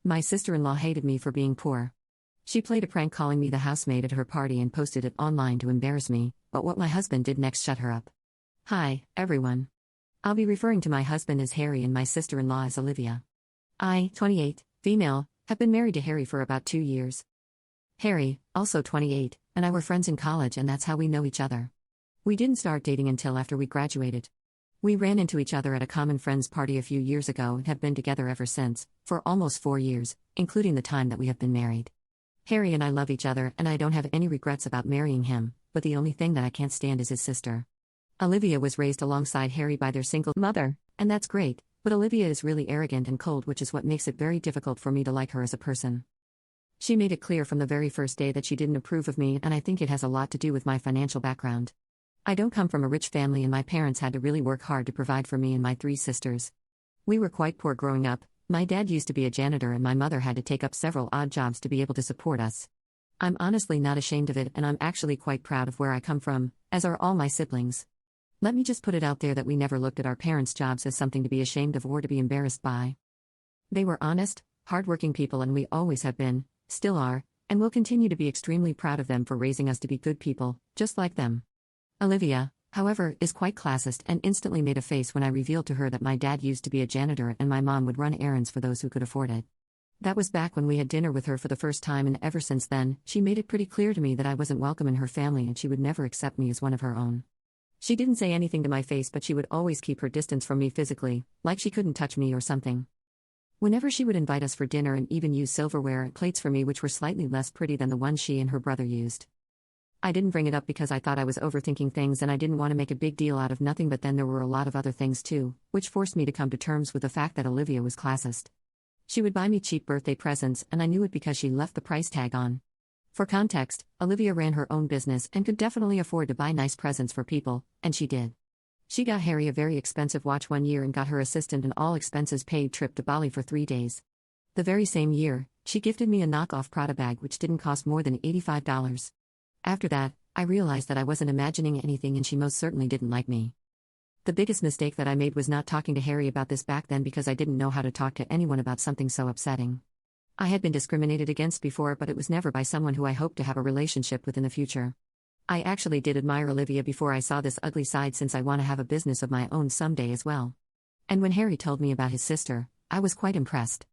My sister-in-law hated me for being poor. She played a prank calling me the housemaid at her party and posted it online to embarrass me, but what my husband did next shut her up. Hi, everyone. I'll be referring to my husband as Harry and my sister-in-law as Olivia. I, 28, female, have been married to Harry for about 2 years. Harry, also 28, and I were friends in college, and that's how we know each other. We didn't start dating until after we graduated. We ran into each other at a common friends party a few years ago and have been together ever since, for almost 4 years, including the time that we have been married. Harry and I love each other, and I don't have any regrets about marrying him, but the only thing that I can't stand is his sister. Olivia was raised alongside Harry by their single mother, and that's great, but Olivia is really arrogant and cold, which is what makes it very difficult for me to like her as a person. She made it clear from the very first day that she didn't approve of me, and I think it has a lot to do with my financial background. I don't come from a rich family, and my parents had to really work hard to provide for me and my 3 sisters. We were quite poor growing up. My dad used to be a janitor and my mother had to take up several odd jobs to be able to support us. I'm honestly not ashamed of it, and I'm actually quite proud of where I come from, as are all my siblings. Let me just put it out there that we never looked at our parents' jobs as something to be ashamed of or to be embarrassed by. They were honest, hardworking people, and we always have been, still are, and will continue to be extremely proud of them for raising us to be good people, just like them. Olivia, however, is quite classist and instantly made a face when I revealed to her that my dad used to be a janitor and my mom would run errands for those who could afford it. That was back when we had dinner with her for the first time, and ever since then, she made it pretty clear to me that I wasn't welcome in her family and she would never accept me as one of her own. She didn't say anything to my face, but she would always keep her distance from me physically, like she couldn't touch me or something. Whenever she would invite us for dinner and even use silverware and plates for me which were slightly less pretty than the ones she and her brother used. I didn't bring it up because I thought I was overthinking things and I didn't want to make a big deal out of nothing, but then there were a lot of other things too, which forced me to come to terms with the fact that Olivia was classist. She would buy me cheap birthday presents, and I knew it because she left the price tag on. For context, Olivia ran her own business and could definitely afford to buy nice presents for people, and she did. She got Harry a very expensive watch one year and got her assistant an all-expenses-paid trip to Bali for 3 days. The very same year, she gifted me a knockoff Prada bag which didn't cost more than $85. After that, I realized that I wasn't imagining anything and she most certainly didn't like me. The biggest mistake that I made was not talking to Harry about this back then because I didn't know how to talk to anyone about something so upsetting. I had been discriminated against before, but it was never by someone who I hoped to have a relationship with in the future. I actually did admire Olivia before I saw this ugly side, since I want to have a business of my own someday as well. And when Harry told me about his sister, I was quite impressed.